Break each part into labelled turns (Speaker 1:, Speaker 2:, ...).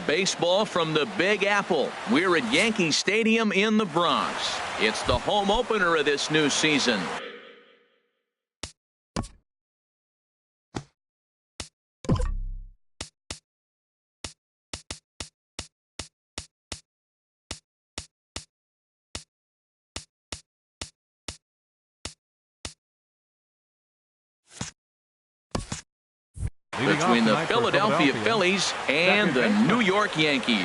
Speaker 1: Baseball from the Big Apple. We're at Yankee Stadium in the Bronx. It's the home opener of this new season. Between the Philadelphia Phillies and the New York Yankees.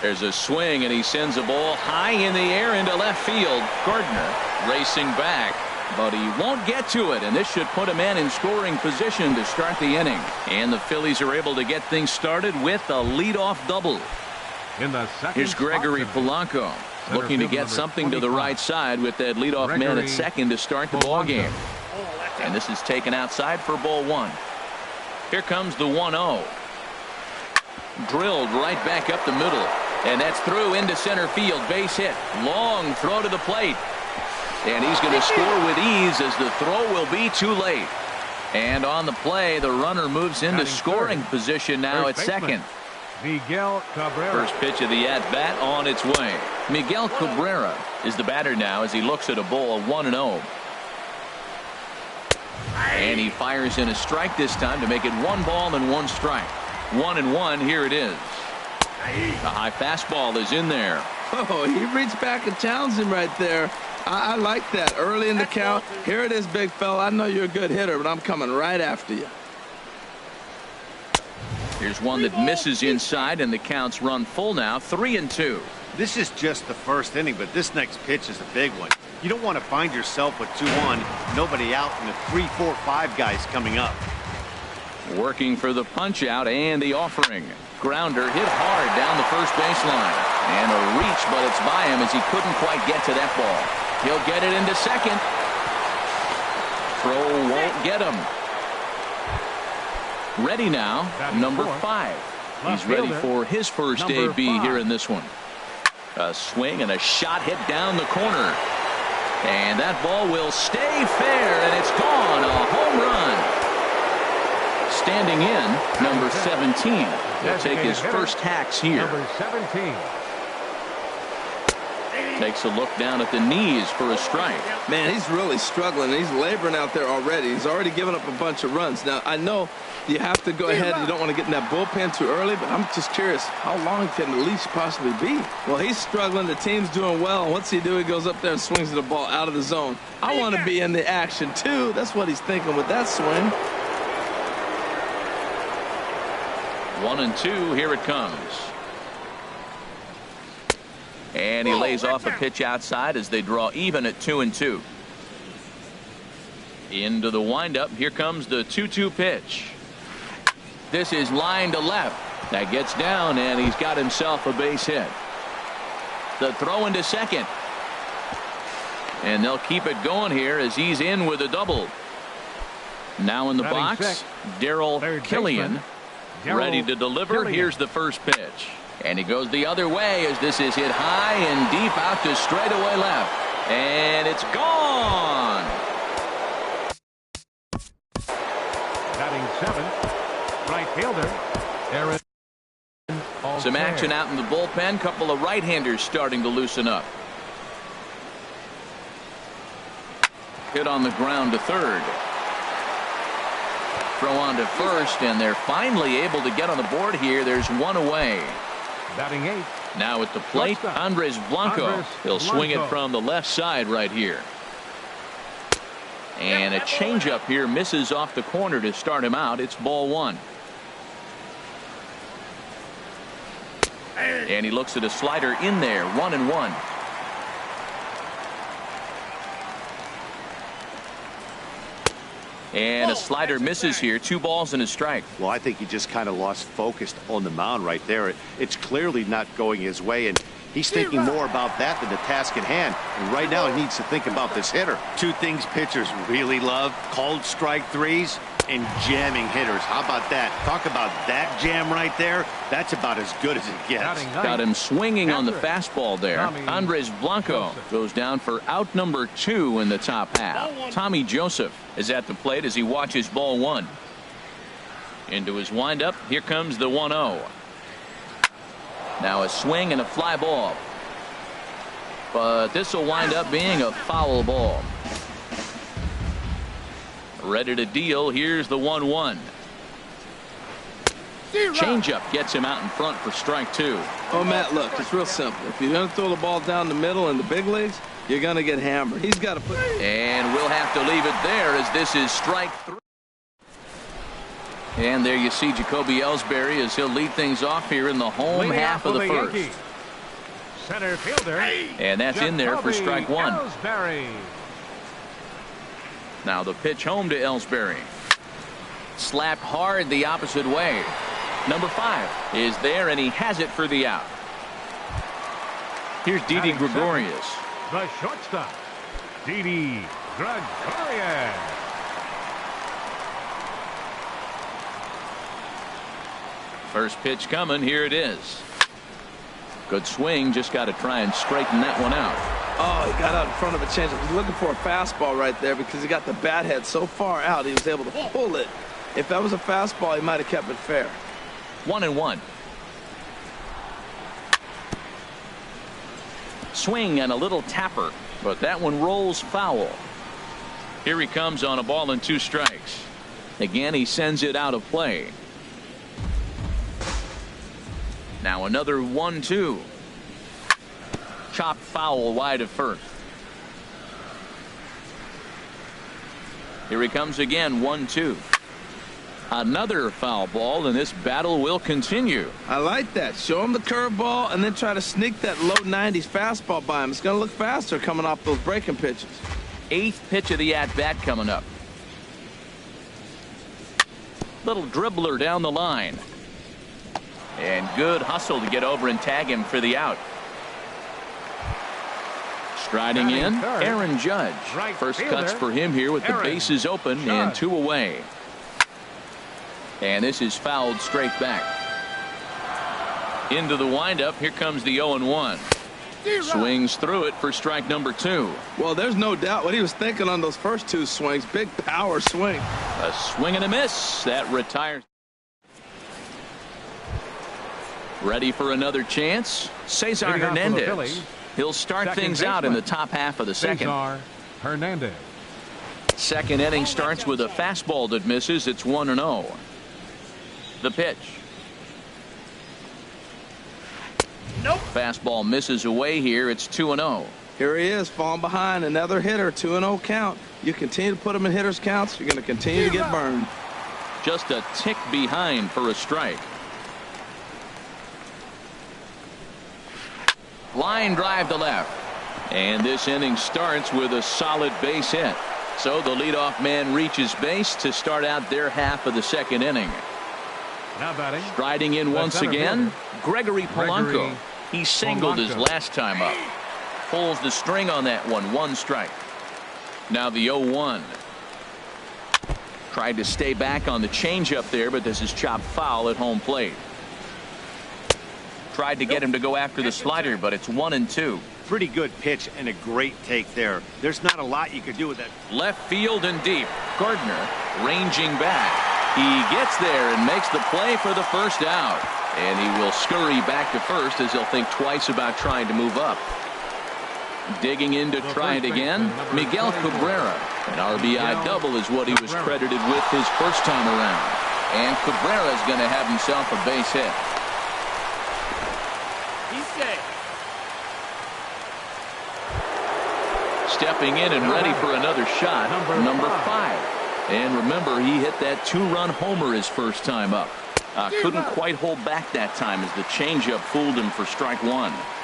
Speaker 1: There's a swing, and he sends a ball high in the air into left field. Gardner racing back, but he won't get to it, and this should put a man in scoring position to start the inning. And the Phillies are able to get things started with a leadoff double. Here's Gregory Polanco looking to get something to the right side with that leadoff man at second to start the ball game. And this is taken outside for ball one. Here comes the 1-0. Drilled right back up the middle. And that's through into center field. Base hit. Long throw to the plate. And he's going to score with ease as the throw will be too late. And on the play, the runner moves into scoring position now at second.
Speaker 2: Miguel Cabrera.
Speaker 1: First pitch of the at-bat on its way. Miguel Cabrera is the batter now as he looks at a ball 1-0. And he fires in a strike this time to make it 1 ball and 1 strike. 1-1. Here it is. The high fastball is in there.
Speaker 3: Oh, he reached back and challenged him right there. I like that early in the count. Here it is, big fella. I know you're a good hitter, but I'm coming right after you.
Speaker 1: Here's one that misses inside, and the count's run full now. 3-2.
Speaker 4: This is just the first inning, but this next pitch is a big one. You don't want to find yourself with 2-1, nobody out, and the 3, 4, 5 guys coming up.
Speaker 1: Working for the punch out and the offering. Grounder hit hard down the first baseline. And a reach, but it's by him as he couldn't quite get to that ball. He'll get it into second. Throw won't get him. Ready now, number 5. He's ready for his first AB here in this one. A swing and a shot hit down the corner. And that ball will stay fair, and it's gone. A home run. Standing in, number 17. He'll take his first hacks here.
Speaker 2: Number 17.
Speaker 1: Takes a look down at the knees for a strike.
Speaker 3: Man, he's really struggling. He's laboring out there already. He's already given up a bunch of runs. Now, I know you have to go ahead. You don't want to get in that bullpen too early, but I'm just curious, how long can the leash possibly be? Well, he's struggling. The team's doing well. And what's he do? He goes up there and swings the ball out of the zone. I want to be in the action, too. That's what he's thinking with that swing.
Speaker 1: 1-2. Here it comes. And he lays off a pitch outside as they draw even at 2-2. Into the windup. Here comes the 2-2 pitch. This is line to left. That gets down, and he's got himself a base hit. The throw into second. And they'll keep it going here as he's in with a double. Now in the box, Darryl Killian ready to deliver. Here's the first pitch. And he goes the other way as this is hit high and deep out to straightaway left. And it's gone.
Speaker 2: Batting 7th, right fielder, Aaron.
Speaker 1: Some action out in the bullpen. Couple of right-handers starting to loosen up. Hit on the ground to third. Throw on to first, and they're finally able to get on the board here. There's one away.
Speaker 2: Batting 8th.
Speaker 1: Now at the plate, Andres Blanco. He'll swing it from the left side right here. And a changeup here misses off the corner to start him out. It's ball 1. And he looks at a slider in there. 1-1. And a slider misses here. 2 balls and a strike.
Speaker 4: Well, I think he just kind of lost focus on the mound right there. It's clearly not going his way, and he's thinking more about that than the task at hand. And right now he needs to think about this hitter. 2 things pitchers really love: called strike threes and jamming hitters. How about that? Talk about that jam right there. That's about as good as it gets.
Speaker 1: Got him swinging on the fastball there. Andres Blanco goes down for out number 2 in the top half. Tommy Joseph is at the plate as he watches ball 1. Into his windup. Here comes the 1-0. Now a swing and a fly ball. But this will wind up being a foul ball. Ready to deal. Here's the 1-1. Changeup gets him out in front for strike 2.
Speaker 3: Oh, Matt, look, it's real simple. If you're going to throw the ball down the middle in the big leagues, you're going to get hammered. He's got to put.
Speaker 1: And we'll have to leave it there as this is strike 3. And there you see Jacoby Ellsbury as he'll lead things off here in the home half of the first.
Speaker 2: Yankees. Center fielder.
Speaker 1: And that's in there for strike 1.
Speaker 2: Ellsbury.
Speaker 1: Now the pitch home to Ellsbury. Slapped hard the opposite way. Number 5 is there, and he has it for the out. Here's Didi Gregorius.
Speaker 2: The shortstop, Didi Gregorius.
Speaker 1: First pitch coming. Here it is. Good swing. Just got to try and straighten that one out.
Speaker 3: Oh, he got out in front of a changeup. He's looking for a fastball right there because he got the bat head so far out he was able to pull it. If that was a fastball, he might have kept it fair.
Speaker 1: 1-1. Swing and a little tapper, but that one rolls foul. Here he comes on a ball and 2 strikes. Again, he sends it out of play. Now another 1-2. Chopped foul wide of first. Here he comes again. 1-2. Another foul ball, and this battle will continue.
Speaker 3: I like that. Show him the curveball and then try to sneak that low 90s fastball by him. It's going to look faster coming off those breaking pitches.
Speaker 1: 8th pitch of the at-bat coming up. Little dribbler down the line. And good hustle to get over and tag him for the out. Striding in, Aaron Judge. First cuts for him here with the bases open and 2 away. And this is fouled straight back. Into the windup. Here comes the 0-1. Swings through it for strike number 2.
Speaker 3: Well, there's no doubt what he was thinking on those first 2 swings. Big power swing.
Speaker 1: A swing and a miss. That retires. Ready for another chance. Cesar Hernandez. He'll start things out in the top half of the second.
Speaker 2: Cesar Hernandez.
Speaker 1: Second inning starts with a fastball that misses. It's 1-0. The pitch. Nope. Fastball misses away here. It's 2-0.
Speaker 3: Here he is, falling behind. Another hitter. 2-0 count. You continue to put him in hitters' counts, you're going to continue to get burned.
Speaker 1: Just a tick behind for a strike. Line drive to left. And this inning starts with a solid base hit. So the leadoff man reaches base to start out their half of the second inning.
Speaker 2: Now batting.
Speaker 1: Striding in once again, Gregory Polanco. He singled his last time up. Pulls the string on that one. 1 strike. Now the 0-1. Tried to stay back on the changeup there, but this is chopped foul at home plate. Tried to get him to go after the slider, but it's 1-2.
Speaker 4: Pretty good pitch and a great take there. There's not a lot you could do with that.
Speaker 1: Left field and deep. Gardner ranging back. He gets there and makes the play for the first out. And he will scurry back to first as he'll think twice about trying to move up. Digging in to try it again, Miguel Cabrera. An RBI double is what he was credited with his first time around. And Cabrera is going to have himself a base hit. Stepping in and ready for another shot, number 5. And remember, he hit that 2-run homer his first time up. Couldn't quite hold back that time as the changeup fooled him for strike 1.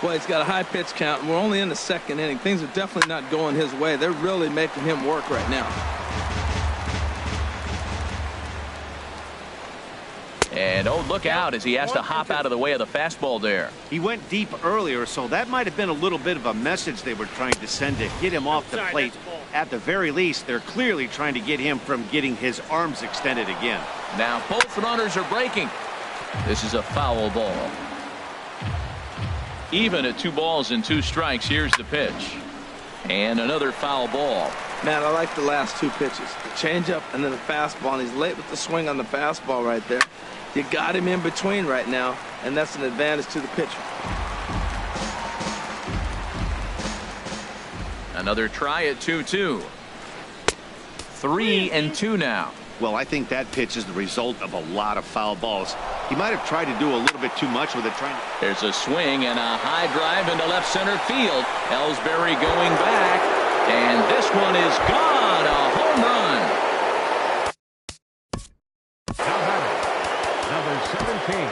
Speaker 3: Well, he's got a high pitch count, and we're only in the second inning. Things are definitely not going his way. They're really making him work right now.
Speaker 1: And oh, look out as he has to hop out of the way of the fastball there.
Speaker 4: He went deep earlier, so that might have been a little bit of a message they were trying to send to get him off the plate. At the very least, they're clearly trying to get him from getting his arms extended again.
Speaker 1: Now both runners are breaking. This is a foul ball. Even at 2 balls and 2 strikes. Here's the pitch. And another foul ball.
Speaker 3: Man, I like the last two pitches. The changeup and then the fastball, and he's late with the swing on the fastball right there. You got him in between right now, and that's an advantage to the pitcher.
Speaker 1: Another try at 2-2. 3-2 now.
Speaker 4: Well, I think that pitch is the result of a lot of foul balls. He might have tried to do a little bit too much with it.
Speaker 1: There's a swing and a high drive into left center field. Ellsbury going back, and this one is gone. A home run.
Speaker 2: Number 17.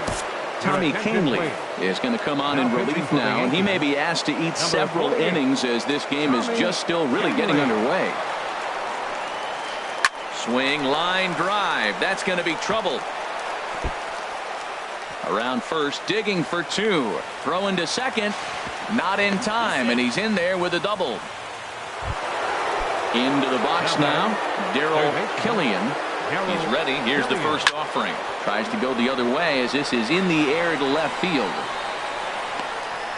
Speaker 1: Tommy Kahnle is going to come on in relief now, and he may be asked to eat several innings as this game is just still really getting underway. Swing, line drive. That's going to be trouble. Around first, digging for two. Throwing to second. Not in time, and he's in there with a double. Into the box now. Darryl Killian. He's ready. Here's the first offering. Tries to go the other way as this is in the air to left field.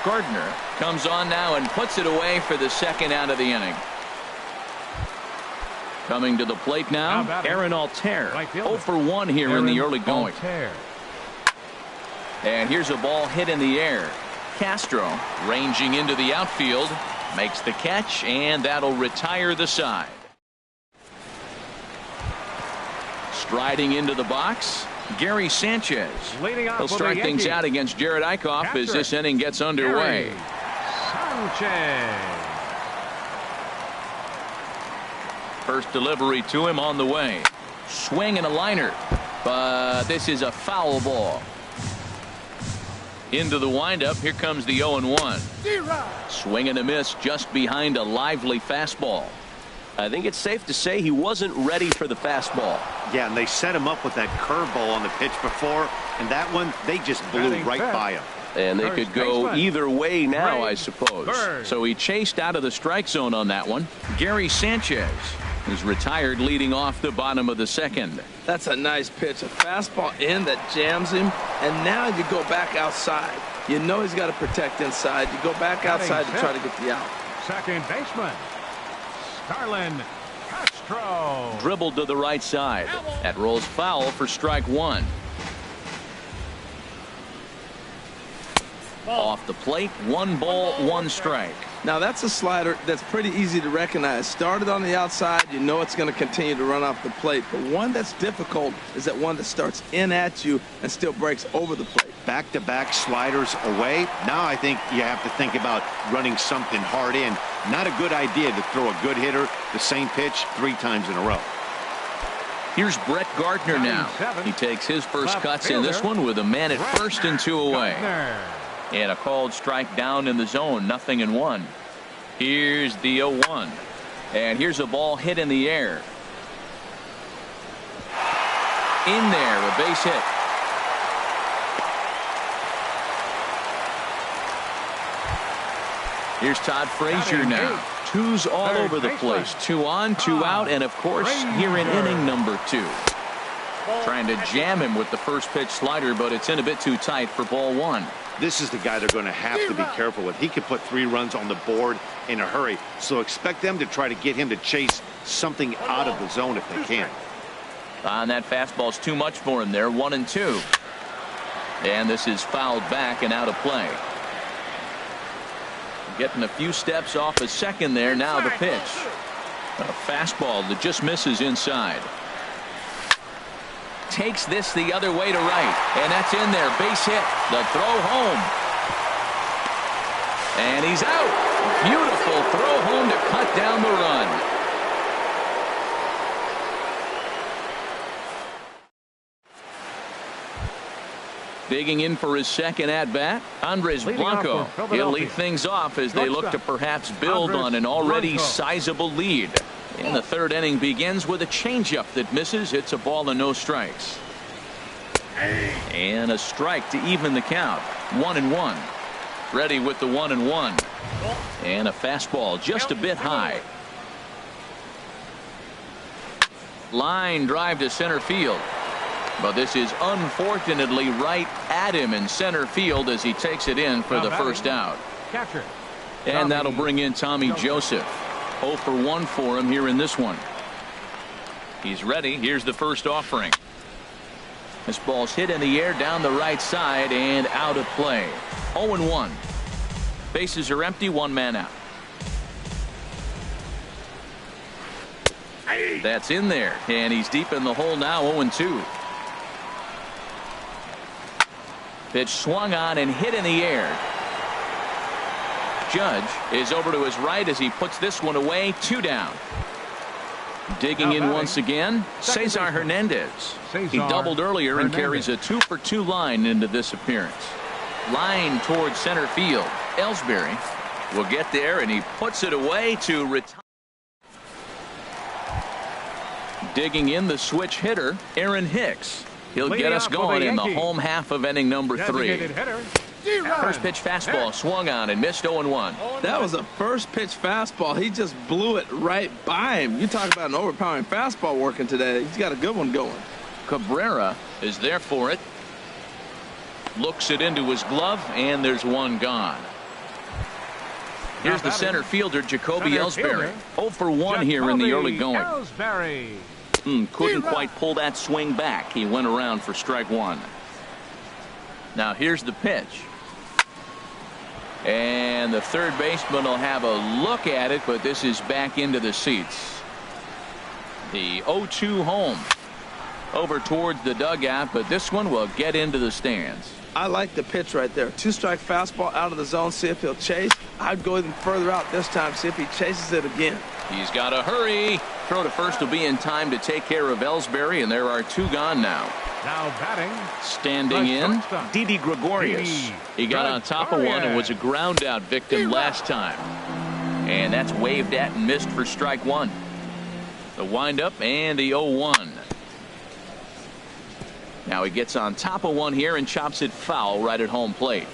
Speaker 1: Gardner comes on now and puts it away for the second out of the inning. Coming to the plate now, Aaron Altair. 0 for 1 here in the early going. And here's a ball hit in the air. Castro ranging into the outfield, makes the catch, and that'll retire the side. Striding into the box, Gary Sanchez. He'll start things out against Jared Eichhoff as this inning gets underway.
Speaker 2: Sanchez.
Speaker 1: First delivery to him on the way. Swing and a liner, but this is a foul ball. Into the windup. Here comes the 0-1. Swing and a miss just behind a lively fastball.
Speaker 5: I think it's safe to say he wasn't ready for the fastball.
Speaker 4: Yeah, and they set him up with that curveball on the pitch before, and that one, they just blew right by him.
Speaker 5: And they could go either way now, I suppose.
Speaker 1: So he chased out of the strike zone on that one. Gary Sanchez is retired leading off the bottom of the second.
Speaker 3: That's a nice pitch. A fastball in that jams him, and now you go back outside. You know he's got to protect inside. You go back outside to try to get the out.
Speaker 2: Second baseman, Starlin Castro.
Speaker 1: Dribbled to the right side. That rolls foul for strike one. Off the plate, 1 ball, 1 strike.
Speaker 3: Now that's a slider that's pretty easy to recognize. Started on the outside, you know it's going to continue to run off the plate. But one that's difficult is that one that starts in at you and still breaks over the plate.
Speaker 4: Back-to-back sliders away. Now I think you have to think about running something hard in. Not a good idea to throw a good hitter the same pitch 3 times in a row.
Speaker 1: Here's Brett Gardner now. He takes his first cuts in this one with a man at first and 2 away. And a called strike down in the zone, 0-1. Here's the 0-1. And here's a ball hit in the air. In there, a base hit. Here's Todd Frazier now. 2s all over the place. 2 on, 2 out, and of course, here in inning number 2. Trying to jam him with the first pitch slider, but it's in a bit too tight for ball 1.
Speaker 4: This is the guy they're going to have to be careful with. He could put 3 runs on the board in a hurry, so expect them to try to get him to chase something out of the zone if they can.
Speaker 1: And that fastball's too much for him there. 1-2. And this is fouled back and out of play. Getting a few steps off a second there. Now the pitch. A fastball that just misses inside. Takes this the other way to right, and that's in there. Base hit. The throw home, and he's out. Beautiful throw home to cut down the run. Digging in for his second at bat, Andres Blanco. He'll lead things off as they look to perhaps build on an already sizable lead. And the third inning begins with a changeup that misses. It's a ball and no strikes. And a strike to even the count. 1-1. Ready with the 1-1. And a fastball just a bit high. Line drive to center field. But this is unfortunately right at him in center field as he takes it in for the first out. And that'll bring in Tommy Joseph. 0 for 1 for him here in this one. He's ready. Here's the first offering. This ball's hit in the air down the right side and out of play. 0-1. Bases are empty, one man out. That's in there, and he's deep in the hole now. 0-2. Pitch swung on and hit in the air. Judge is over to his right as he puts this one away. 2 down. Digging in once again, Cesar Hernandez. He doubled earlier and carries a 2 for 2 line into this appearance. Line towards center field. Ellsbury will get there, and he puts it away to retire. Digging in, the switch hitter, Aaron Hicks. He'll get us going in the home half of inning number 3. First pitch fastball swung on and missed. 0-1.
Speaker 3: That was a first pitch fastball. He just blew it right by him. You talk about an overpowering fastball working today. He's got a good one going.
Speaker 1: Cabrera is there for it. Looks it into his glove, and there's one gone. Here's the center fielder, Jacoby Ellsbury. 0 for 1 here in the early going. Couldn't quite pull that swing back. He went around for strike 1. Now here's the pitch. And the third baseman will have a look at it, but this is back into the seats. The 0-2 home. Over towards the dugout, but this one will get into the stands.
Speaker 3: I like the pitch right there. 2-strike fastball out of the zone. See if he'll chase. I'd go even further out this time. See if he chases it again.
Speaker 1: He's got to hurry. Throw to first will be in time to take care of Ellsbury, and there are 2 gone now.
Speaker 2: Now batting.
Speaker 1: Standing in, Didi Gregorius. He got on top of one and was a ground out victim last time. And that's waved at and missed for strike 1. The windup and the 0-1. Now he gets on top of one here and chops it foul right at home plate.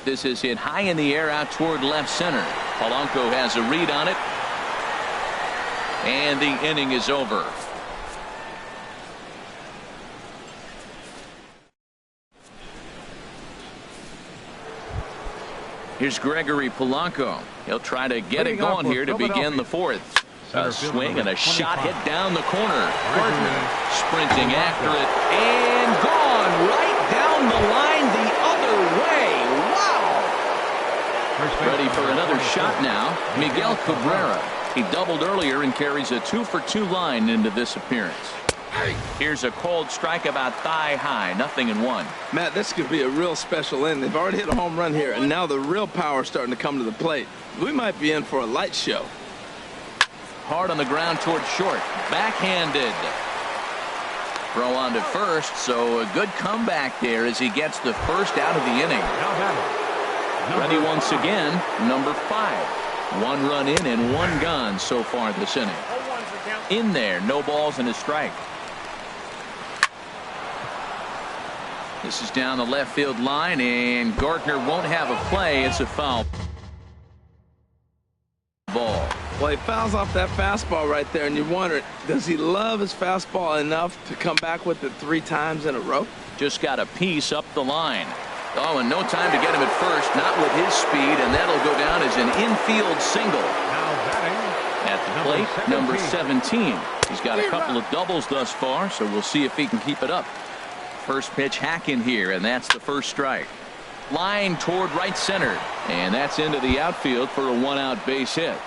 Speaker 1: This is hit high in the air out toward left center. Polanco has a read on it. And the inning is over. Here's Gregory Polanco. He'll try to get it going here to begin the 4th. A swing and a shot hit down the corner. Gardner sprinting after it and gone right down the line the other way. Wow. Ready for another shot now. Miguel Cabrera. He doubled earlier and carries a 2 for 2 line into this appearance. Here's a cold strike about thigh high. 0-1.
Speaker 3: Matt, this could be a real special inning. They've already hit a home run here, and now the real power is starting to come to the plate. We might be in for a light show.
Speaker 1: Hard on the ground towards short. Backhanded. Throw on to first, so a good comeback there as he gets the first out of the inning. Ready once again, number 5. 1 run in and 1 gone so far this inning. In there, no balls and a strike. This is down the left field line, and Gardner won't have a play. It's a foul ball.
Speaker 3: Well, he fouls off that fastball right there, and you wonder, does he love his fastball enough to come back with it 3 times in a row?
Speaker 1: Just got a piece up the line. Oh, and no time to get him at first, not with his speed, and that'll go down as an infield single.
Speaker 2: Now batting.
Speaker 1: At the plate, number 17. He's got a couple of doubles thus far, so we'll see if he can keep it up. First pitch hack in here, and that's the first strike. Line toward right center, and that's into the outfield for a 1-out base hit.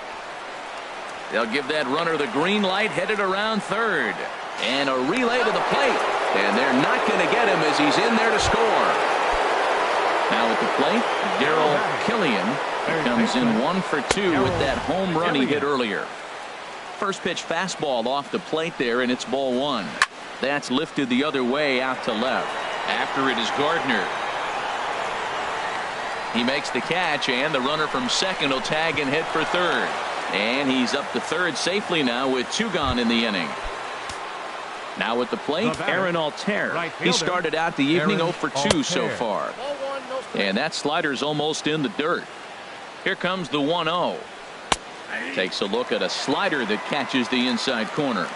Speaker 1: They'll give that runner the green light, headed around third. And a relay to the plate. And they're not going to get him as he's in there to score. Now at the plate, Darrell Killian comes in 1 for 2 with that home run he hit earlier. First pitch fastball off the plate there, and it's ball 1. That's lifted the other way out to left. After it is Gardner. He makes the catch, and the runner from second will tag and hit for third. And he's up to third safely now with 2 gone in the inning. Now at the plate, Aaron Altair. He started out the evening 0 for 2 so far. And that slider's almost in the dirt. Here comes the 1-0. Takes a look at a slider that catches the inside corner.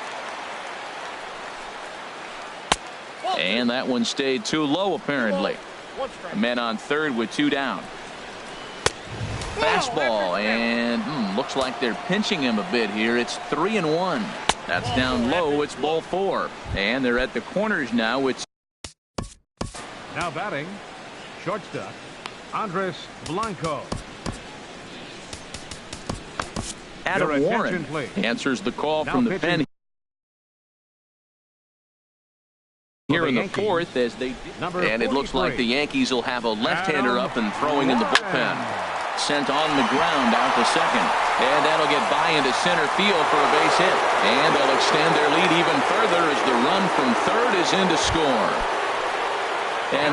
Speaker 1: And that one stayed too low apparently. Men on third with 2 down. Fastball, and looks like they're pinching him a bit here. It's 3-1. That's down low. It's ball 4. And they're at the corners now. It's
Speaker 2: Now batting, shortstop, Andres Blanco.
Speaker 1: Adam
Speaker 2: Your
Speaker 1: Warren
Speaker 2: attention, please.
Speaker 1: answers the call
Speaker 2: Now
Speaker 1: from the
Speaker 2: pitching
Speaker 1: pen here in the fourth as they and it looks like the Yankees will have a left-hander up and throwing in the bullpen. Sent on the ground out to second, and that'll get by into center field for a base hit, and they'll extend their lead even further as the run from third is in to score. And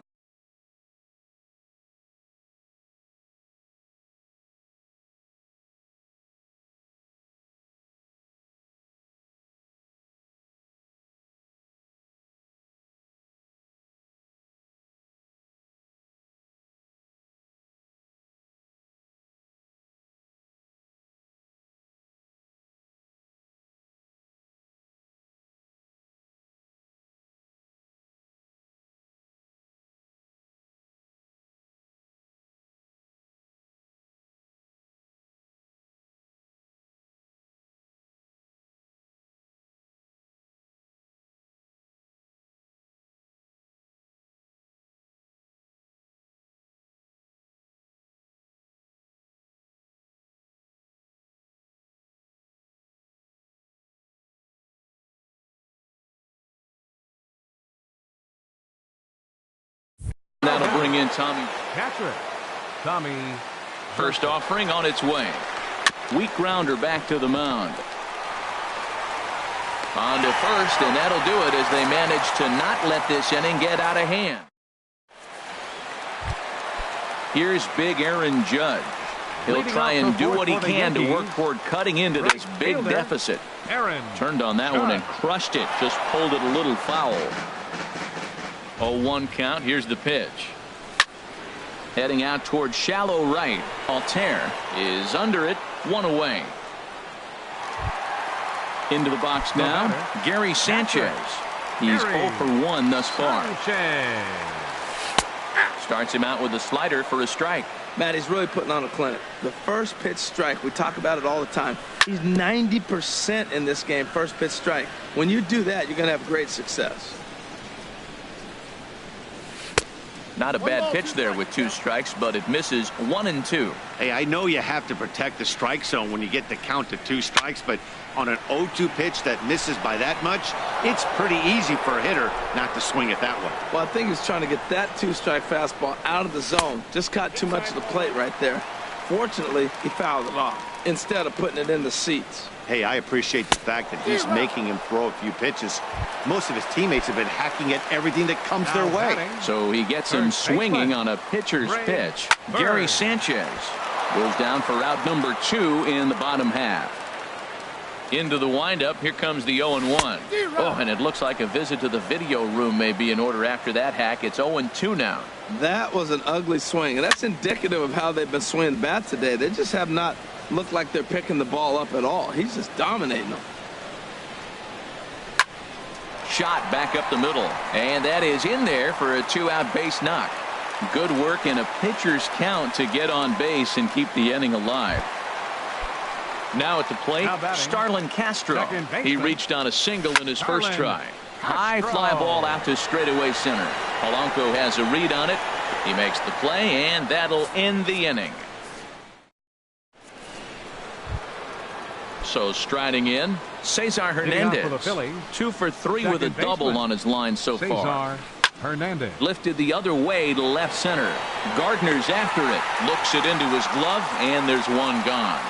Speaker 1: that'll bring in Tommy.
Speaker 2: Catcher, Tommy.
Speaker 1: First offering on its way. Weak grounder back to the mound. On to first, and that'll do it as they manage to not let this inning get out of hand. Here's big Aaron Judge. He'll try and do what he can to work toward cutting into this big deficit. Turned on that one and crushed it. Just pulled it a little foul. 0-1 count. Here's the pitch. Heading out toward shallow right. Altair is under it. 1 away. Into the box now. Gary Sanchez. He's 0 for 1 thus far. Starts him out with a slider for a strike.
Speaker 3: Matt, he's really putting on a clinic. The first pitch strike, we talk about it all the time. He's 90% in this game, first pitch strike. When you do that, you're going to have great success.
Speaker 1: Not a bad pitch there with 2 strikes, but it misses 1 and 2.
Speaker 4: Hey, I know you have to protect the strike zone when you get the count to 2 strikes, but on an 0-2 pitch that misses by that much, it's pretty easy for a hitter not to swing it that way.
Speaker 3: Well, I think he's trying to get that 2-strike fastball out of the zone. Just caught too much of the plate right there. Fortunately, he fouled it off instead of putting it in the seats.
Speaker 4: Hey, I appreciate the fact that he's making him throw a few pitches. Most of his teammates have been hacking at everything that comes their way.
Speaker 1: So he gets him swinging on a pitcher's pitch. Gary Sanchez goes down for out number 2 in the bottom half. Into the windup. Here comes the 0-1. Oh, and it looks like a visit to the video room may be in order after that hack. It's 0-2 now.
Speaker 3: That was an ugly swing, and that's indicative of how they've been swinging the bat today. They just have not looked like they're picking the ball up at all. He's just dominating them.
Speaker 1: Shot back up the middle, and that is in there for a 2-out base knock. Good work in a pitcher's count to get on base and keep the inning alive. Now at the plate, Starlin Castro. He reached on a single in his first try. High fly ball out to straightaway center. Polanco has a read on it. He makes the play, and that'll end the inning. So striding in, Cesar Hernandez. 2 for 3 with a double on his line so far.
Speaker 2: Hernandez
Speaker 1: Lifted the other way to left center. Gardner's after it. Looks it into his glove, and there's one gone.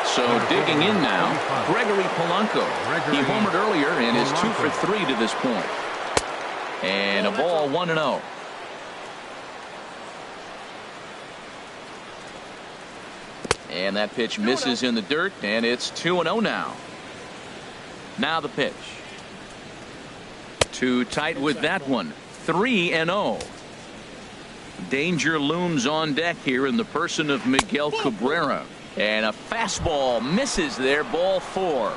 Speaker 1: So digging in now, Gregory Polanco. He homered earlier and is 2 for 3 to this point. And a ball 1-0. And that pitch misses in the dirt, and it's 2-0 now. Now the pitch. Too tight with that one. 3-0. Danger looms on deck here in the person of Miguel Cabrera. And a fastball misses there, ball 4.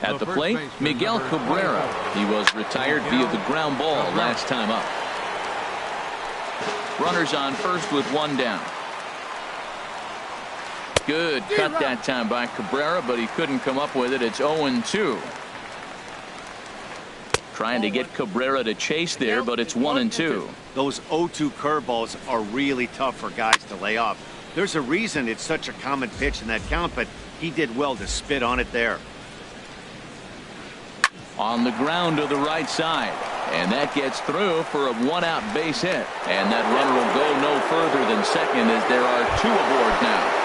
Speaker 1: At the plate, Miguel Cabrera. He was retired via the ground ball last time up. Runners on first with 1 down. Good cut that time by Cabrera, but he couldn't come up with it. It's 0-2. Trying to get Cabrera to chase there, but it's 1-2.
Speaker 4: Those 0-2 curveballs are really tough for guys to lay off. There's a reason it's such a common pitch in that count, but he did well to spit on it there.
Speaker 1: On the ground to the right side, and that gets through for a one-out base hit. And that runner will go no further than second as there are two aboard now.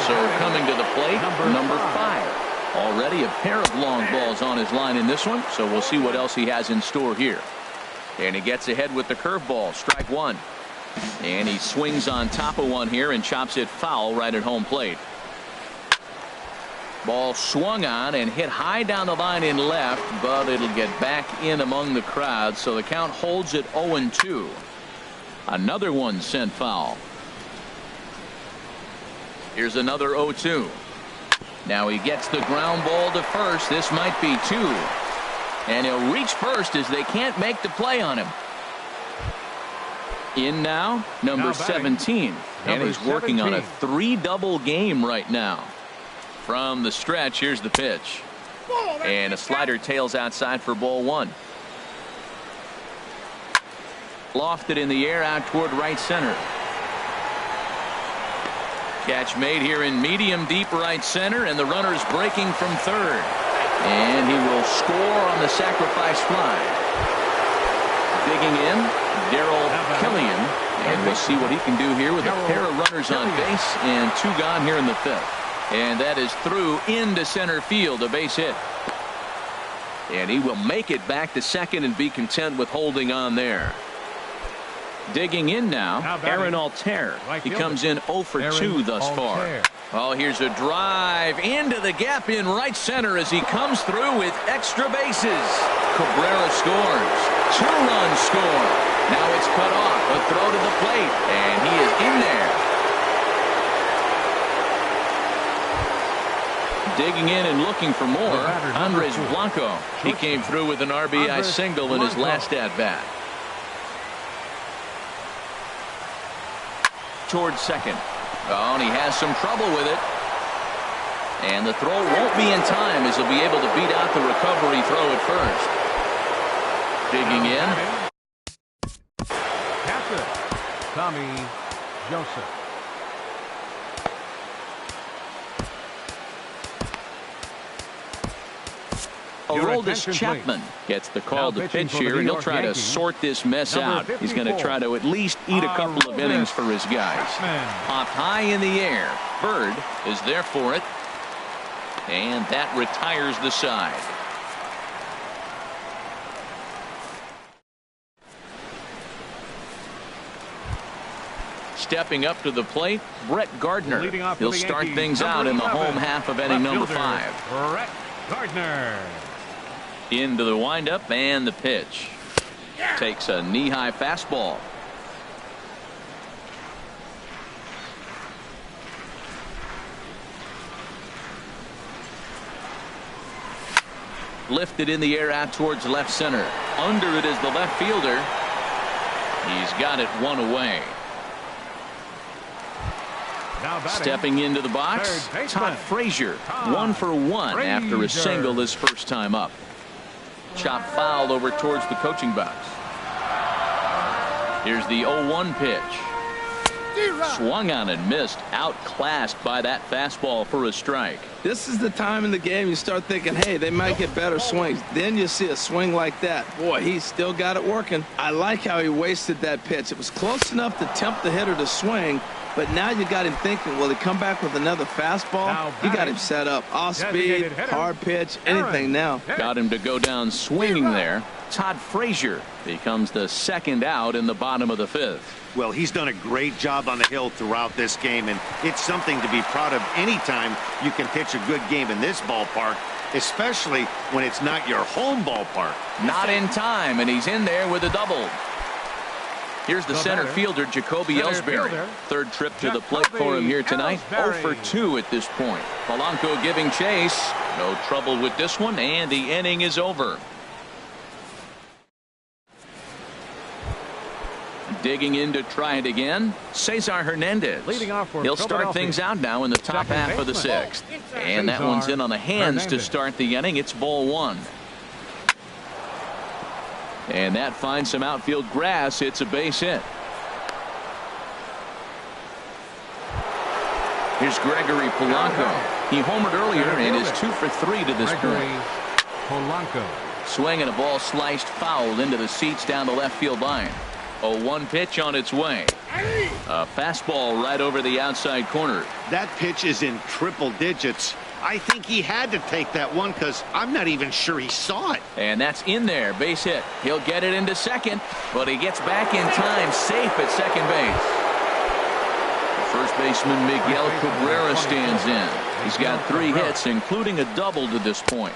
Speaker 1: So coming to the plate, number 5. Already a pair of long balls on his line in this one, so we'll see what else he has in store here. And he gets ahead with the curveball, strike 1. And he swings on top of one here and chops it foul right at home plate. Ball swung on and hit high down the line in left, but it'll get back in among the crowd, so the count holds at 0-2. Another one sent foul. Here's another 0-2. Now he gets the ground ball to first. This might be 2. And he'll reach first as they can't make the play on him. In now, number 17. And he's working on a 3-double game right now. From the stretch, here's the pitch. And a slider tails outside for ball 1. Lofted in the air out toward right center. Catch made here in medium deep right center, and the runner's breaking from third. And he will score on the sacrifice fly. Digging in, Darryl Killian, and we'll see what he can do here with a pair of runners on base and 2 gone here in the 5th. And that is through into center field, a base hit. And he will make it back to second and be content with holding on there. Digging in now, Aaron Altair. He comes in 0 for 2 thus far. Oh, here's a drive into the gap in right center as he comes through with extra bases. Cabrera scores. 2-run score. Now it's cut off. A throw to the plate, and he is in there. Digging in and looking for more, Andres Blanco. He came through with an RBI single in his last at-bat. Towards second. Oh, and he has some trouble with it. And the throw won't be in time as he'll be able to beat out the recovery throw at first. Digging in.
Speaker 2: Catcher, Tommy Joseph.
Speaker 1: Aroldis Chapman gets the call to pitch here, and he'll try to sort this mess out. He's going to try to at least eat a couple of innings for his guys. Popped high in the air. Bird is there for it. And that retires the side. Stepping up to the plate, Brett Gardner. He'll start things out in the home half of inning number 5.
Speaker 2: Brett Gardner.
Speaker 1: Into the windup and the pitch. Takes a knee-high fastball. Lifted in the air out towards left center. Under it is the left fielder. He's got it 1 away. Stepping into the box, Todd Frazier. 1 for 1 after a single his first time up. Chop foul over towards the coaching box. Here's the 0-1 pitch. Swung on and missed. Outclassed by that fastball for a strike.
Speaker 3: This is the time in the game you start thinking, hey, they might get better swings. Then you see a swing like that. Boy, he's still got it working. I like how he wasted that pitch. It was close enough to tempt the hitter to swing, but now you got him thinking, will he come back with another fastball? You got him set up. Off speed, hard pitch, anything now.
Speaker 1: Got him to go down swinging there. Todd Frazier becomes the second out in the bottom of the 5th.
Speaker 4: Well, he's done a great job on the hill throughout this game, and it's something to be proud of anytime you can pitch a good game in this ballpark, especially when it's not your home ballpark.
Speaker 1: Not in time, and he's in there with a double. Here's the center fielder, Jacoby Ellsbury. Third trip to the plate for him here tonight. 0 for 2 at this point. Polanco giving chase. No trouble with this one, and the inning is over. Digging in to try it again, Cesar Hernandez.
Speaker 2: Leading off for
Speaker 1: He'll start
Speaker 2: Philadelphia.
Speaker 1: things out now in the top
Speaker 2: Second
Speaker 1: half of the
Speaker 2: baseman.
Speaker 1: sixth. And that
Speaker 2: Cesar
Speaker 1: one's in on the hands to
Speaker 2: Hernandez.
Speaker 1: start the inning. It's ball one. And that finds some outfield grass. It's a base hit. Here's Gregory Polanco. He homered earlier and is 2 for 3 to this
Speaker 2: Gregory
Speaker 1: point.
Speaker 2: Polanco.
Speaker 1: Swing and a ball sliced foul into the seats down the left field line. 0-1 pitch on its way. A fastball right over the outside corner.
Speaker 4: That pitch is in triple digits. I think he had to take that one because I'm not even sure he saw it.
Speaker 1: And that's in there. Base hit. He'll get it into second, but he gets back in time, safe at second base. First baseman Miguel Cabrera stands in. He's got 3 hits, including a double to this point.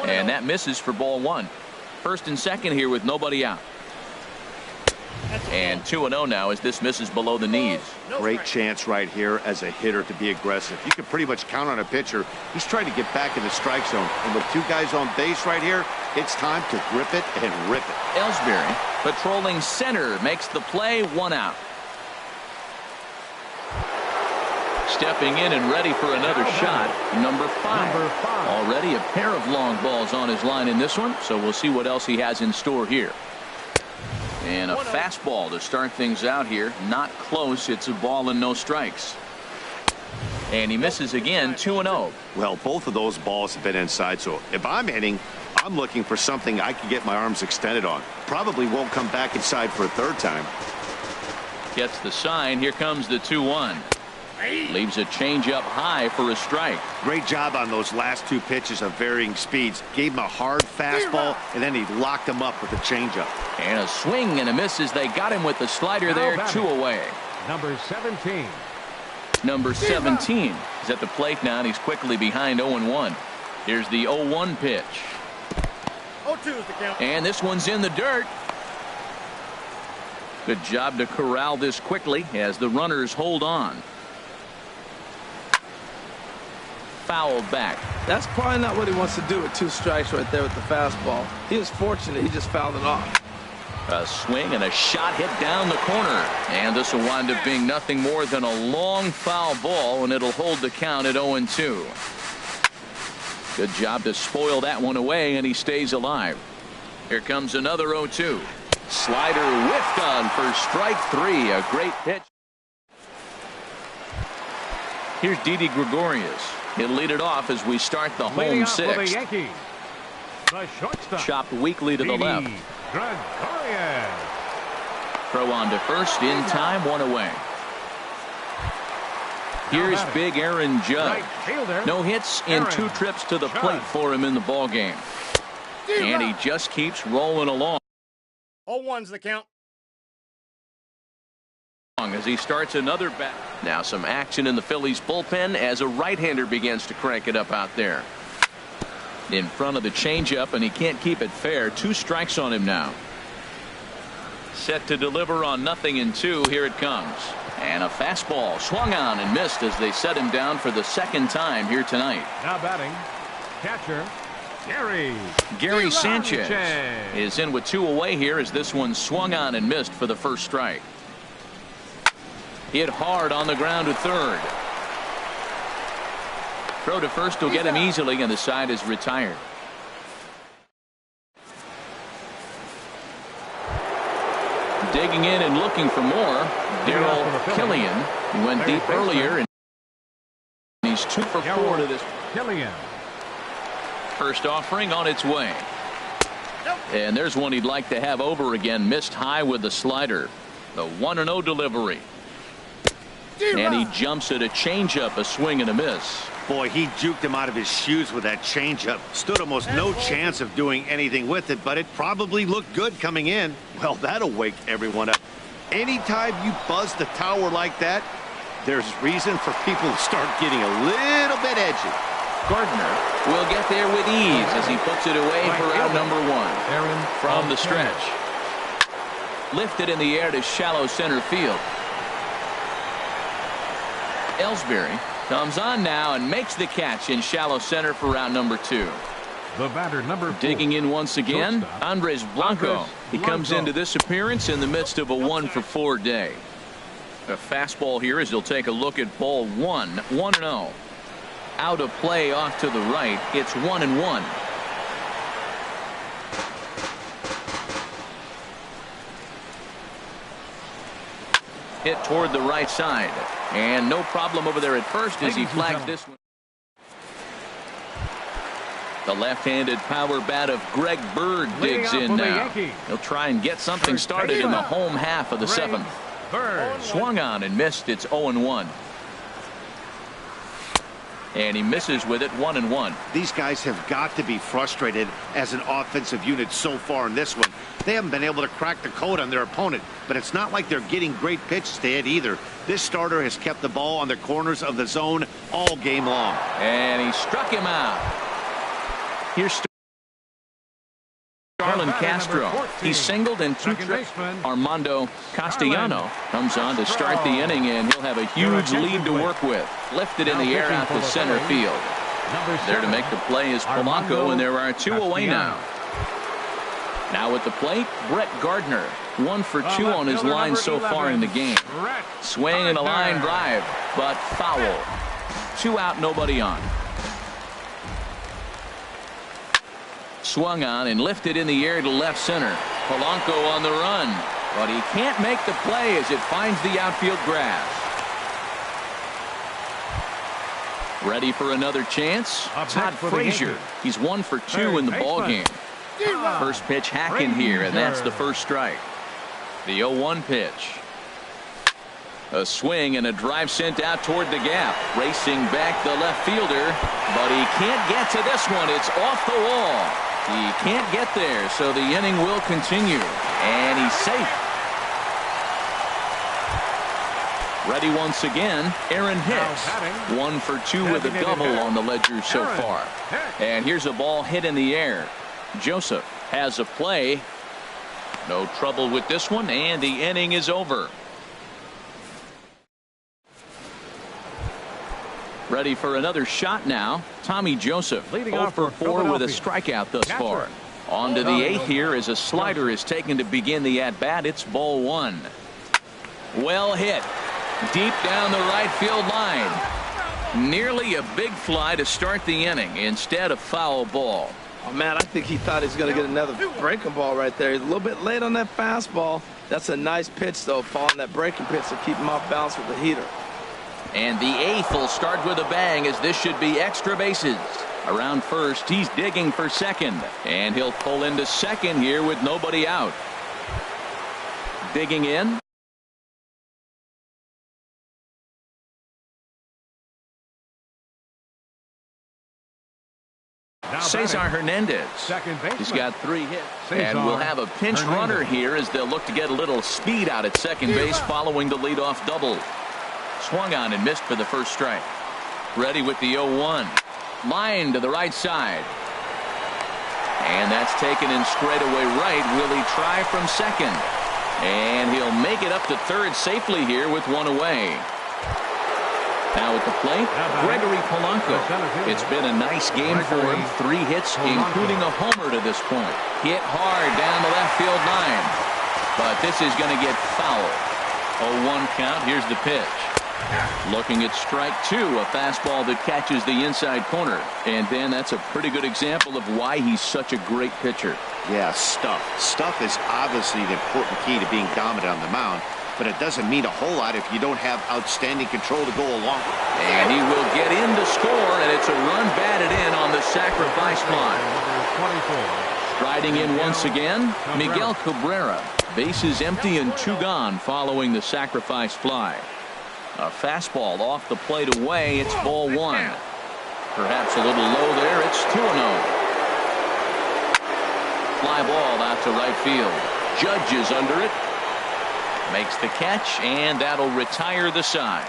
Speaker 1: And that misses for ball one. First and second here with nobody out. And 2-0 now as this misses below the knees.
Speaker 4: Great chance right here as a hitter to be aggressive. You can pretty much count on a pitcher. He's trying to get back in the strike zone. And with 2 guys on base right here, it's time to grip it and rip it.
Speaker 1: Ellsbury patrolling center makes the play, 1 out. Stepping in and ready for another shot, number 5. Already a pair of long balls on his line in this one, so we'll see what else he has in store here. And a fastball to start things out here. Not close. It's a ball and no strikes. And he misses again, 2-0.
Speaker 4: Well, both of those balls have been inside, so if I'm hitting, I'm looking for something I can get my arms extended on. Probably won't come back inside for a third time.
Speaker 1: Gets the sign. Here comes the 2-1. Leaves a changeup high for a strike.
Speaker 4: Great job on those last 2 pitches of varying speeds. Gave him a hard fastball, and then he locked him up with a changeup.
Speaker 1: And a swing and a miss as they got him with the slider there, 2 away.
Speaker 2: Number 17.
Speaker 1: Number 17 is at the plate now, and he's quickly behind 0-1. Here's the 0-1 pitch.
Speaker 6: 0-2 is the count.
Speaker 1: And this one's in the dirt. Good job to corral this quickly as the runners hold on. Fouled back.
Speaker 3: That's probably not what he wants to do with 2 strikes right there with the fastball. He was fortunate. He just fouled it off.
Speaker 1: A swing and a shot hit down the corner. And this will wind up being nothing more than a long foul ball, and it'll hold the count at 0-2. Good job to spoil that one away, and he stays alive. Here comes another 0-2. Slider whiffed on for strike 3. A great pitch. Here's Didi Gregorius. He'll lead it off as we start the home sixth.
Speaker 2: The shortstop.
Speaker 1: Chopped weakly to the left.
Speaker 2: Gregorius.
Speaker 1: Throw on to first in time, 1 away. Here's big Aaron Judge. No hits in 2 trips to the plate for him in the ball game. And he just keeps rolling along.
Speaker 6: 0-1's the count.
Speaker 1: As he starts another bat. Now some action in the Phillies bullpen as a right-hander begins to crank it up out there. In front of the changeup, and he can't keep it fair. 2 strikes on him now. Set to deliver on 0-2. Here it comes. And a fastball swung on and missed as they set him down for the 2nd time here tonight.
Speaker 2: Now batting, catcher
Speaker 1: Gary Sanchez is in with 2 away here as this one swung on and missed for the first strike. Hit hard on the ground to third. Throw to first will get him easily, and the side is retired. Digging in and looking for more, Darryl Killian. He went deep earlier, and he's 2 for 4 to this.
Speaker 2: Killian.
Speaker 1: First offering on its way. And there's one he'd like to have over again. Missed high with the slider. The 1-0 delivery. And he jumps at a changeup, a swing and a miss.
Speaker 4: Boy, he juked him out of his shoes with that changeup. Stood almost no chance of doing anything with it, but it probably looked good coming in. Well, that'll wake everyone up. Anytime you buzz the tower like that, there's reason for people to start getting a little bit edgy.
Speaker 1: Gardner will get there with ease as he puts it away for out number 1. From the stretch. Lifted in the air to shallow center field. Ellsbury comes on now and makes the catch in shallow center for round number 2.
Speaker 2: The batter, number 4.
Speaker 1: Digging in once again,
Speaker 2: Shortstop,
Speaker 1: Andres Blanco.
Speaker 2: Andres
Speaker 1: He comes
Speaker 2: Blanco.
Speaker 1: into this appearance in the midst of a 1-for-4 day. A fastball here as he'll take a look at ball 1, 1-0. Out of play off to the right. It's 1-1. Hit toward the right side. And no problem over there at first as he flags this one. The left-handed power bat of Greg Bird digs in now. He'll try and get something started in the home half of the 7th. Swung on and missed. It's 0-1. And he misses with it, 1-1.
Speaker 4: These guys have got to be frustrated as an offensive unit so far in this one. They haven't been able to crack the code on their opponent, but it's not like they're getting great pitches to hit either. This starter has kept the ball on the corners of the zone all game long.
Speaker 1: And he struck him out. Here's Starlin Castro. He singled and 2 trips. Armando Castellano comes on to start the inning, and he'll have a huge lead to work with. Lifted in the air out to center field. There to make the play is Polanco, and there are 2 away now. Now at the plate, Brett Gardner. 1 for 2 on his line so far in the game. Swing and a line drive, but foul. 2 out, nobody on. Swung on and lifted in the air to left center. Polanco on the run, but he can't make the play as it finds the outfield grass. Ready for another chance? Todd Frazier. He's 1 for 2 in the ball game. First pitch hacking here, and that's the first strike. The 0-1 pitch. A swing and a drive sent out toward the gap. Racing back the left fielder, but he can't get to this one. It's off the wall. He can't get there, so the inning will continue. And he's safe. Ready once again, Aaron Hicks. 1 for 2 with a double on the ledger so far. And here's a ball hit in the air. Joseph has a play. No trouble with this one, and the inning is over. Ready for another shot now. Tommy Joseph, 0 for 4 with a strikeout thus far. On to the 8th here as a slider is taken to begin the at-bat. It's ball 1. Well hit. Deep down the right field line. Nearly a big fly to start the inning. Instead, a foul ball.
Speaker 3: Oh, man, I think he thought he was going to get another breaking ball right there. He's a little bit late on that fastball. That's a nice pitch, though, following that breaking pitch to keep him off balance with the heater.
Speaker 1: And the 8th will start with a bang as this should be extra bases. Around first, he's digging for second. And he'll pull into second here with nobody out. Digging in. Cesar Hernandez. He's got 3 hits. And we'll have a pinch runner here as they'll look to get a little speed out at second base following the leadoff double. Swung on and missed for the first strike. Ready with the 0-1. Line to the right side. And that's taken in straightaway right. Will he try from second? And he'll make it up to third safely here with 1 away. Now at the plate, Gregory Polanco. It's been a nice game for him. 3 hits, including a homer to this point. Hit hard down the left field line. But this is going to get foul. 0-1 count. Here's the pitch. Looking at strike 2, a fastball that catches the inside corner. And then that's a pretty good example of why he's such a great pitcher.
Speaker 4: Yeah, stuff. Stuff is obviously the important key to being dominant on the mound, but it doesn't mean a whole lot if you don't have outstanding control to go along with it.
Speaker 1: And he will get in to score, and it's a run batted in on the sacrifice fly. Striding in once again, Miguel Cabrera. Bases empty and 2 gone following the sacrifice fly. A fastball off the plate away. It's ball 1. Perhaps a little low there. It's 2-0. Fly ball out to right field. Judge is under it. Makes the catch, and that'll retire the side.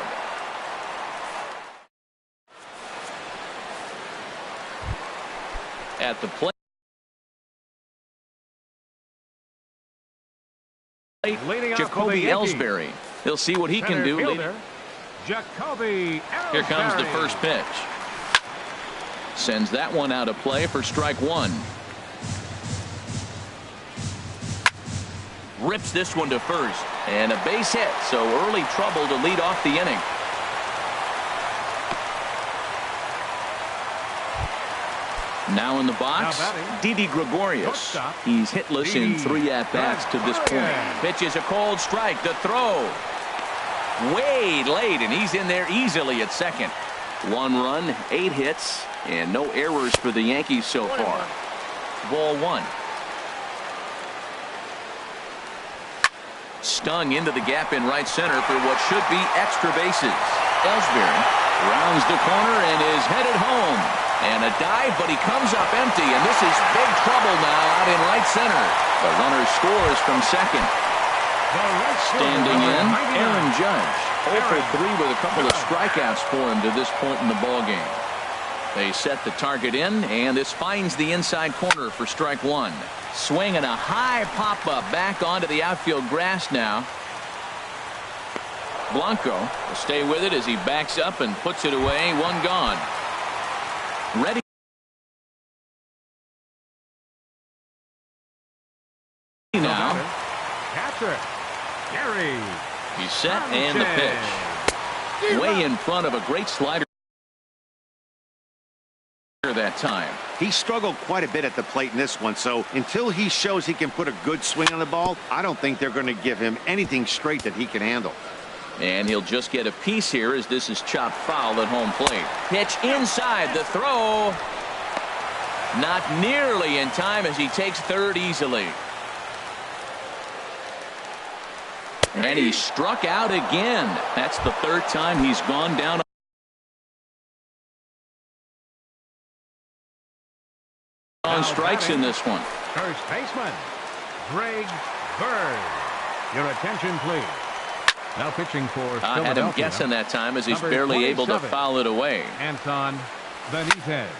Speaker 1: At the plate, Jacoby Ellsbury. He'll see what he can do. Here comes the first pitch. Sends that one out of play for strike one. Rips this one to first. And a base hit, so early trouble to lead off the inning. Now in the box, Didi Gregorius. He's hitless in 3 at-bats to this point. Pitches a cold strike. The throw. Way late, and he's in there easily at second. 1 run, 8 hits, and no errors for the Yankees so far. Ball 1. Stung into the gap in right center for what should be extra bases. Ellsbury rounds the corner and is headed home. And a dive, but he comes up empty, and this is big trouble now out in right center. The runner scores from second. Standing in, Aaron Judge. 0 for 3 with a couple of strikeouts for him to this point in the ballgame. They set the target in, and this finds the inside corner for strike one. Swing and a high pop-up back onto the outfield grass now. Blanco will stay with it as he backs up and puts it away. 1 gone. Ready now.
Speaker 2: Catcher, Gary.
Speaker 1: He's set and the pitch. Way in front of a great slider that time.
Speaker 4: He struggled quite a bit at the plate in this one, so until he shows he can put a good swing on the ball, I don't think they're going to give him anything straight that he can handle.
Speaker 1: And he'll just get a piece here as this is chopped foul at home plate. Pitch inside, the throw. Not nearly in time as he takes third easily. And he struck out again. That's the 3rd time he's gone down on strikes in this one.
Speaker 2: First baseman, Greg Bird. Your attention, please. Now pitching for
Speaker 1: I had him guessing that time as he's barely able to foul it away.
Speaker 2: Anton Benitez.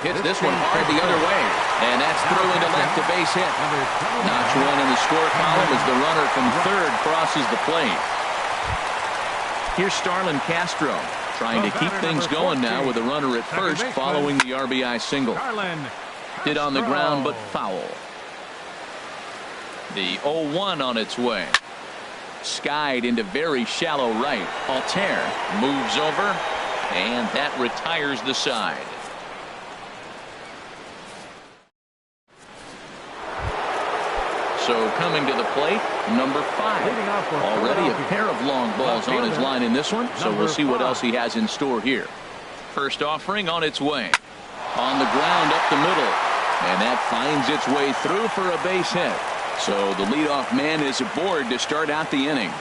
Speaker 1: Hits this one hard the other way. And that's through into left, a base hit. Notch 1 in the score column as the runner from third crosses the plate. Here's Starlin Castro trying to keep things going now with a runner at first following the RBI single. Hit on the ground but foul. The 0-1 on its way. Skied into very shallow right. Altair moves over, and that retires the side. So coming to the plate, number 5. Already a pair of long balls on his line in this one, so we'll see what else he has in store here. First offering on its way. On the ground up the middle, and that finds its way through for a base hit. So the leadoff man is aboard to start out the inning.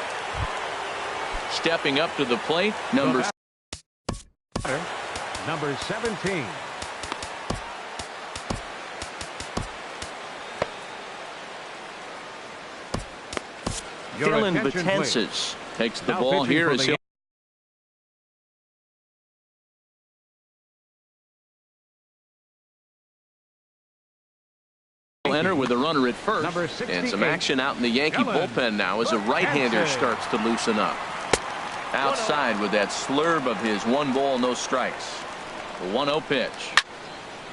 Speaker 1: Stepping up to the plate, number
Speaker 2: 17.
Speaker 1: Dylan Betances takes the ball here as he'll enter with a runner at first, and some action out in the Yankee bullpen now as a right-hander starts to loosen up. Outside with that slurve of his 1 ball, no strikes. The 1-0 pitch.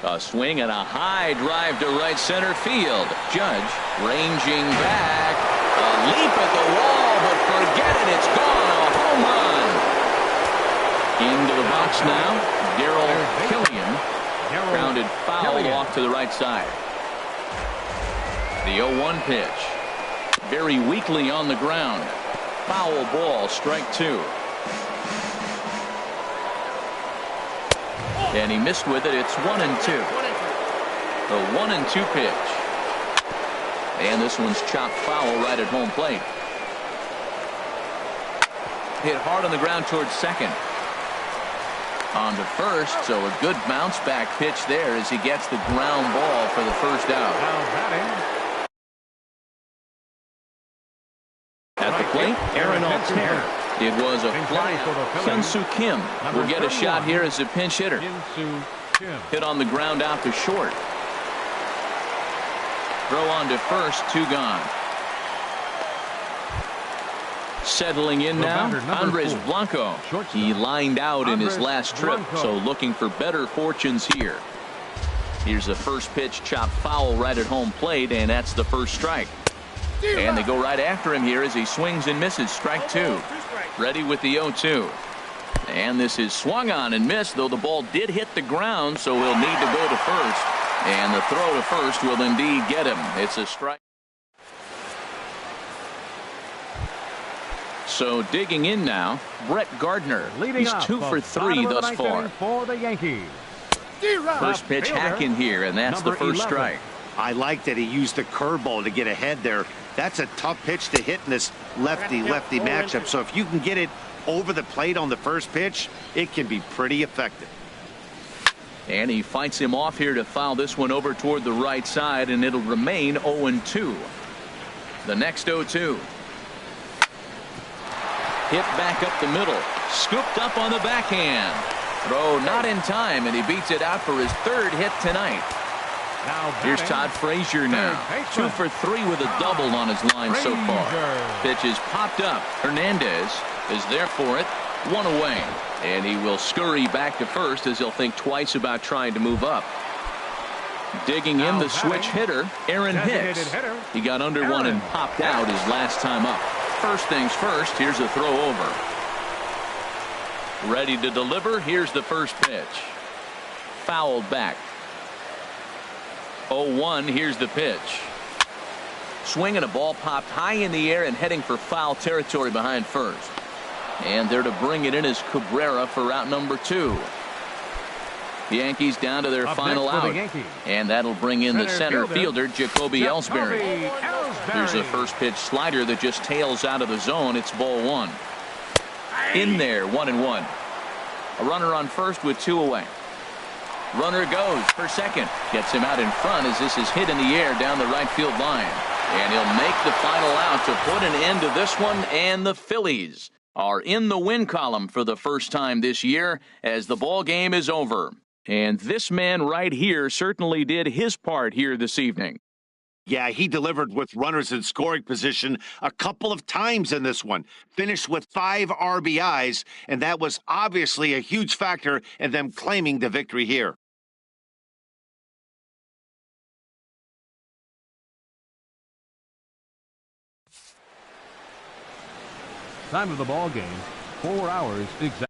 Speaker 1: A swing and a high drive to right center field. Judge ranging back. A leap at the wall, but forget it. It's gone. A home run. Into the box now. Darrell Killian. Grounded foul off to the right side. The 0-1 pitch. Very weakly on the ground. Foul ball, strike 2. And he missed with it. It's 1-2. The 1-2 pitch. And this one's chopped foul right at home plate. Hit hard on the ground towards second. On to first, so a good bounce back pitch there as he gets the ground ball for the first out. At the plate, Aaron Altair. It was a fly. Hyun-Soo Kim will get a shot here as a pinch hitter. Hit on the ground out to short. Throw on to first, 2 gone. Settling in now, Andres Blanco. He lined out in his last trip, so looking for better fortunes here. Here's the first pitch, chopped foul right at home plate, and that's the first strike. And they go right after him here as he swings and misses. Strike two. Ready with the 0-2. And this is swung on and missed, though the ball did hit the ground, so he'll need to go to first. And the throw to first will indeed get him. It's a strike. So digging in now, Brett Gardner. He's 2 for 3 thus far.
Speaker 2: For the Yankees.
Speaker 1: First pitch hacking here, and that's the first strike.
Speaker 4: I like that he used the curveball to get ahead there. That's a tough pitch to hit in this lefty-lefty matchup. So if you can get it over the plate on the first pitch, it can be pretty effective.
Speaker 1: And he fights him off here to foul this one over toward the right side, and it'll remain 0-2. The next 0-2. Hit back up the middle. Scooped up on the backhand. Throw not in time, and he beats it out for his third hit tonight. Here's Todd Frazier now. 2 for 3 with a double on his line so far. Pitch is popped up. Hernandez is there for it. 1 away. And he will scurry back to first as he'll think twice about trying to move up. Digging in the switch hitter, Aaron Hicks. He got under one and popped out his last time up. First things first, here's a throw over. Ready to deliver, here's the first pitch. Fouled back. 0-1, here's the pitch. Swinging a ball popped high in the air and heading for foul territory behind first. And there to bring it in is Cabrera for out number 2. The Yankees down to their final out. And that'll bring in the center fielder, Jacoby Ellsbury. Here's a first pitch slider that just tails out of the zone. It's ball 1. In there, 1-1. A runner on first with 2 away. Runner goes for second. Gets him out in front as this is hit in the air down the right field line. And he'll make the final out to put an end to this one. And the Phillies are in the win column for the first time this year as the ball game is over. And this man right here certainly did his part here this evening.
Speaker 4: Yeah, he delivered with runners in scoring position a couple of times in this one. Finished with 5 RBIs, and that was obviously a huge factor in them claiming the victory here.
Speaker 2: Time of the ball game, 4 hours exactly.